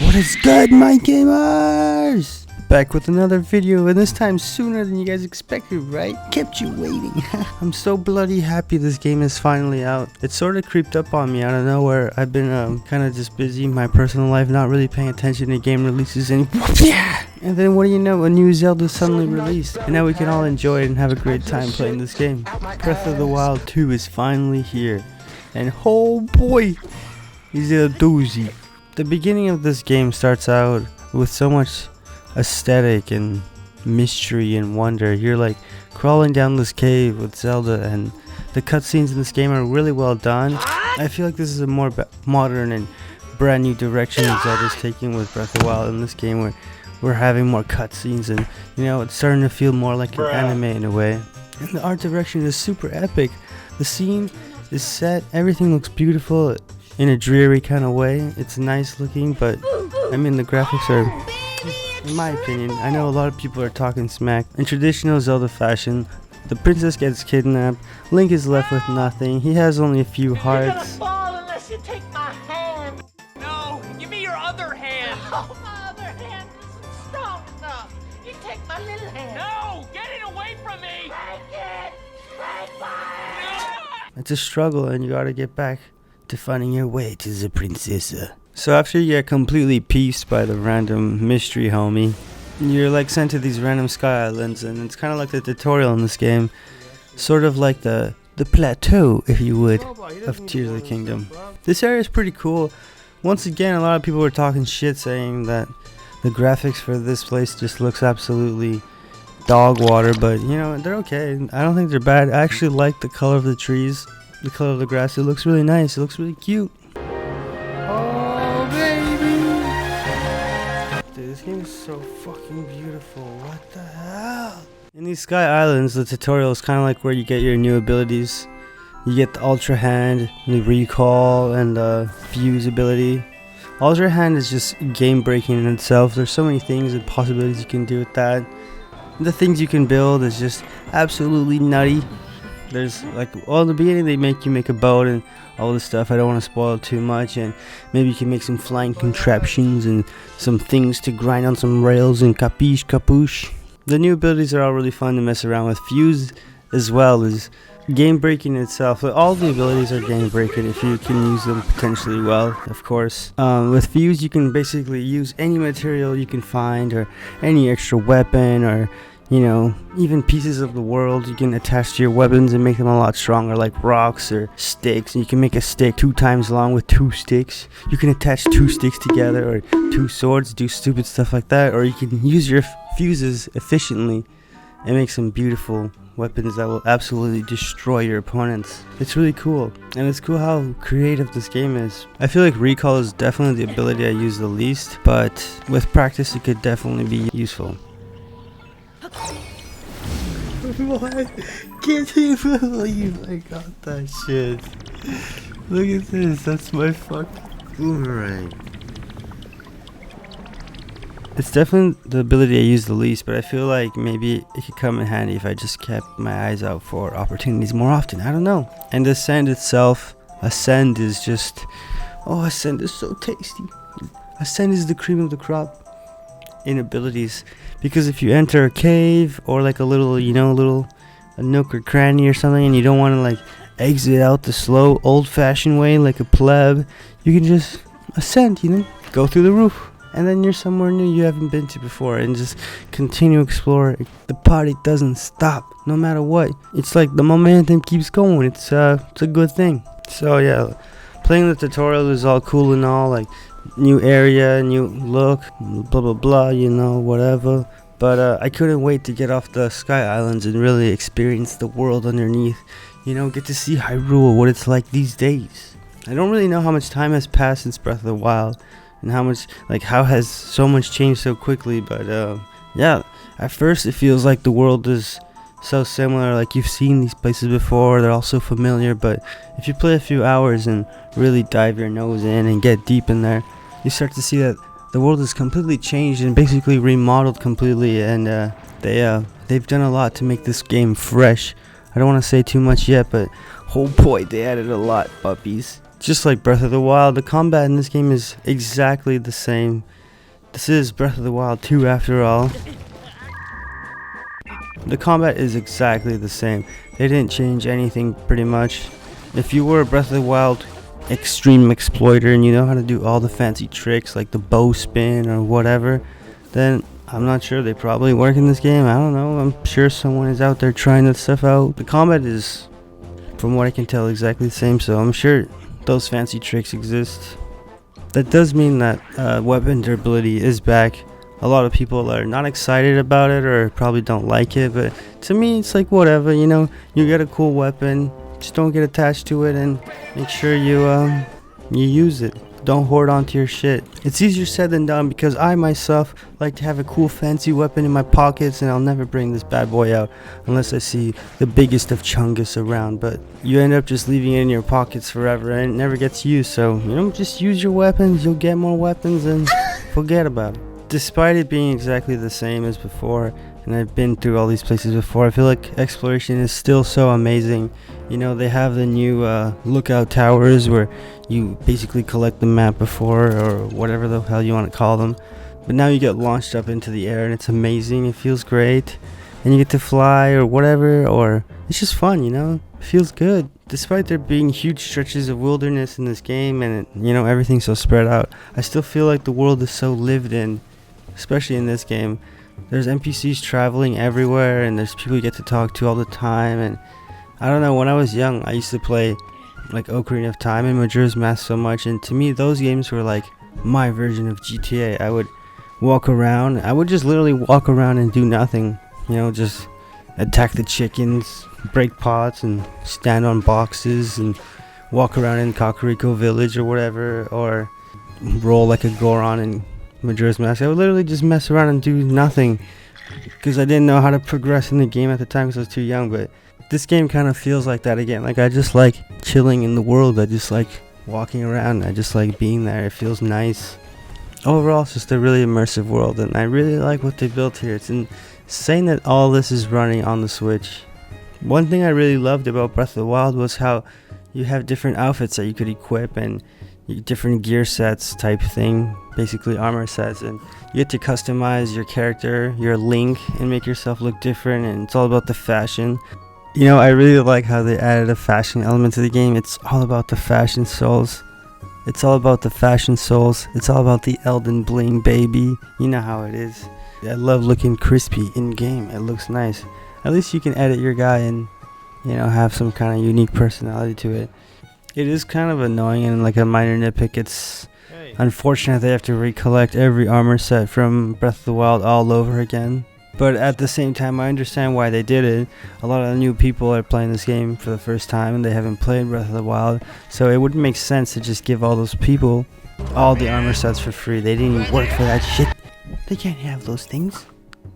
What is good, my gamers? Back with another video, and this time sooner than you guys expected, right? Kept you waiting. I'm so bloody happy this game is finally out. It sort of creeped up on me out of nowhere. I've been kind of just busy in my personal life, not really paying attention to game releases, and yeah! And then what do you know, a new Zelda suddenly released, and now we can all enjoy it and have a great time playing this game. Breath of the Wild 2 is finally here, and oh boy, is it a doozy. The beginning of this game starts out with so much aesthetic and mystery and wonder. You're like crawling down this cave with Zelda, and the cutscenes in this game are really well done. I feel like this is a more modern and brand new direction that Zelda's taking with Breath of the Wild in this game, where we're having more cutscenes, and you know, it's starting to feel more like an anime in a way. And the art direction is super epic. The scene is set, everything looks beautiful in a dreary kind of way. It's nice looking, but I mean, the graphics are, in my opinion, I know a lot of people are talking smack. In traditional Zelda fashion, the princess gets kidnapped, Link is left with nothing, he has only a few hearts. You're gonna fall unless you take my hand. No, give me your other hand. Oh, my other hand isn't strong enough. You take my little hand. No, get it away from me. Take it. Take mine. It's a struggle, and you gotta get back to finding your way to the princess. So after you get completely pieced by the random mystery homie, you're like sent to these random sky islands, and it's kind of like the tutorial in this game, sort of like the plateau, if you would, of Tears of the Kingdom. This area is pretty cool. Once again, a lot of people were talking shit, saying that the graphics for this place just looks absolutely dog water, but you know, they're okay. I don't think they're bad. I actually like the color of the trees, the color of the grass. It looks really nice. It looks really cute. Oh baby, dude, this game is so fucking beautiful. What the hell? In these sky islands, the tutorial is kind of like where you get your new abilities. You get the Ultra Hand, the Recall, and the Fuse ability. Ultra Hand is just game breaking in itself. There's so many things and possibilities you can do with that. The things you can build is just absolutely nutty. There's like, well, in the beginning they make you make a boat and all this stuff. I don't want to spoil it too much, and maybe you can make some flying contraptions and some things to grind on some rails and capiche. The new abilities are all really fun to mess around with. Fuse as well is game breaking itself. All the abilities are game breaking if you can use them potentially well, of course. With Fuse, you can basically use any material you can find, or any extra weapon, or you know, even pieces of the world you can attach to your weapons and make them a lot stronger, like rocks or sticks. And you can make a stick 2 times long with 2 sticks. You can attach 2 sticks together, or 2 swords, do stupid stuff like that. Or you can use your fuses efficiently and make some beautiful weapons that will absolutely destroy your opponents. It's really cool, and it's cool how creative this game is. I feel like Recall is definitely the ability I use the least, but with practice it could definitely be useful. What? Can't you believe I got that shit? Look at this, that's my fucking boomerang. It's definitely the ability I use the least, but I feel like maybe it could come in handy if I just kept my eyes out for opportunities more often. I don't know. And Ascend itself, Ascend is just, oh, Ascend is so tasty. Ascend is the cream of the crop in abilities, because if you enter a cave or like a little, you know, a nook or cranny or something, and you don't want to like exit out the slow old-fashioned way like a pleb, you can just ascend, you know, go through the roof, and then you're somewhere new you haven't been to before, and just continue exploring. The party doesn't stop no matter what. It's like the momentum keeps going. It's a good thing. So yeah, playing the tutorial is all cool and all, like new area, new look, blah blah blah, you know, whatever. But I couldn't wait to get off the sky islands and really experience the world underneath. You know, get to see Hyrule, what it's like these days. I don't really know how much time has passed since Breath of the Wild, and how has so much changed so quickly. But yeah, at first it feels like the world is so similar, like you've seen these places before, they're all so familiar. But if you play a few hours and really dive your nose in and get deep in there, you start to see that the world is completely changed and basically remodeled completely, and they've done a lot to make this game fresh. I don't want to say too much yet, but oh boy, they added a lot, puppies. Just like Breath of the Wild, the combat in this game is exactly the same. This is Breath of the Wild 2 after all. The combat is exactly the same. They didn't change anything pretty much. If you were a Breath of the Wild extreme exploiter and you know how to do all the fancy tricks like the bow spin or whatever, then I'm not sure they probably work in this game. I don't know. I'm sure someone is out there trying that stuff out. The combat is, from what I can tell, exactly the same, so I'm sure those fancy tricks exist. That does mean that weapon durability is back. A lot of people are not excited about it or probably don't like it, but to me it's like whatever, you know. You get a cool weapon, just don't get attached to it and make sure you use it. Don't hoard onto your shit. It's easier said than done because I myself like to have a cool fancy weapon in my pockets, and I'll never bring this bad boy out unless I see the biggest of chungus around. But you end up just leaving it in your pockets forever and it never gets used. So, you know, just use your weapons. You'll get more weapons and forget about it. Despite it being exactly the same as before, and I've been through all these places before, I feel like exploration is still so amazing. You know, they have the new lookout towers where you basically collect the map before, or whatever the hell you want to call them. But now you get launched up into the air and it's amazing. It feels great. And you get to fly or whatever, or it's just fun, you know? It feels good. Despite there being huge stretches of wilderness in this game and, you know, everything's so spread out, I still feel like the world is so lived in, especially in this game. There's NPCs traveling everywhere and there's people you get to talk to all the time. And I don't know, when I was young, I used to play like Ocarina of Time and Majora's Mask so much, and to me those games were like my version of GTA. I would walk around, I would just literally walk around and do nothing, you know, just attack the chickens, break pots, and stand on boxes, and walk around in Kakariko Village or whatever, or roll like a Goron in Majora's Mask. I would literally just mess around and do nothing because I didn't know how to progress in the game at the time because I was too young. But this game kind of feels like that again. Like, I just like chilling in the world. I just like walking around. I just like being there. It feels nice. Overall, it's just a really immersive world, and I really like what they built here. It's insane that all this is running on the Switch. One thing I really loved about Breath of the Wild was how you have different outfits that you could equip and different gear sets type thing, basically armor sets, and you get to customize your character, your Link, and make yourself look different, and it's all about the fashion. You know, I really like how they added a fashion element to the game. It's all about the fashion souls. It's all about the fashion souls. It's all about the Elden bling, baby. You know how it is. I love looking crispy in game. It looks nice. At least you can edit your guy and, you know, have some kind of unique personality to it. It is kind of annoying and like a minor nitpick. It's unfortunate they have to recollect every armor set from Breath of the Wild all over again. But at the same time, I understand why they did it. A lot of new people are playing this game for the first time and they haven't played Breath of the Wild. So it wouldn't make sense to just give all those people all the armor sets for free. They didn't even work for that shit. They can't have those things.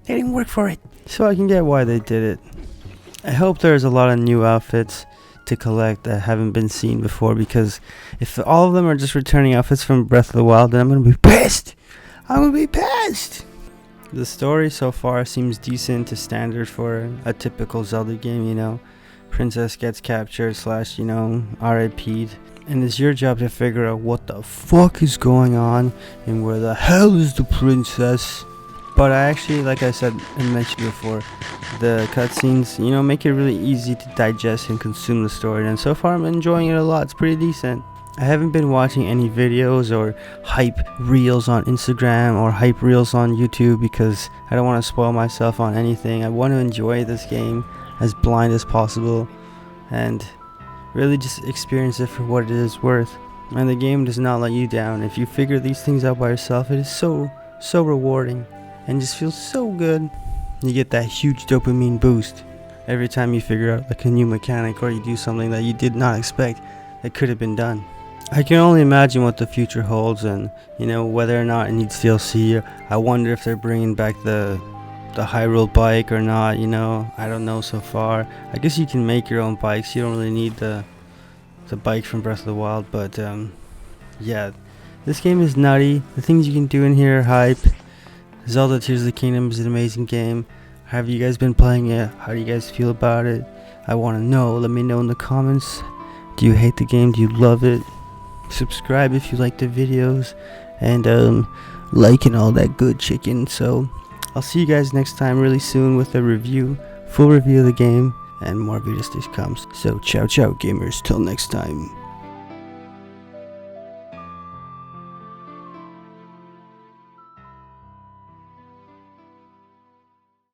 They didn't work for it. So I can get why they did it. I hope there's a lot of new outfits to collect that haven't been seen before, because if all of them are just returning outfits from Breath of the Wild, then I'm gonna be pissed. I'm gonna be pissed. The story so far seems decent to standard for a typical Zelda game, you know. Princess gets captured / you know, RIP'd, and it's your job to figure out what the fuck is going on and where the hell is the princess. But I actually, like I said and mentioned before, the cutscenes, you know, make it really easy to digest and consume the story, and so far I'm enjoying it a lot. It's pretty decent. I haven't been watching any videos or hype reels on Instagram or hype reels on YouTube because I don't want to spoil myself on anything. I want to enjoy this game as blind as possible and really just experience it for what it is worth. And the game does not let you down. If you figure these things out by yourself, it is so rewarding and just feels so good. You get that huge dopamine boost every time you figure out like a new mechanic or you do something that you did not expect that could have been done. I can only imagine what the future holds, and you know, whether or not it needs DLC. I wonder if they're bringing back the Hyrule bike or not, you know. I don't know so far. I guess you can make your own bikes. You don't really need the bike from Breath of the Wild, but yeah, this game is nutty. The things you can do in here are hype. Zelda Tears of the Kingdom is an amazing game. Have you guys been playing it? How do you guys feel about it? I want to know. Let me know in the comments. Do you hate the game? Do you love it? subscribe if you like the videos, and like and all that good chicken. So I'll see you guys next time really soon with a full review of the game, and more videos to come. So ciao ciao gamers, till next time.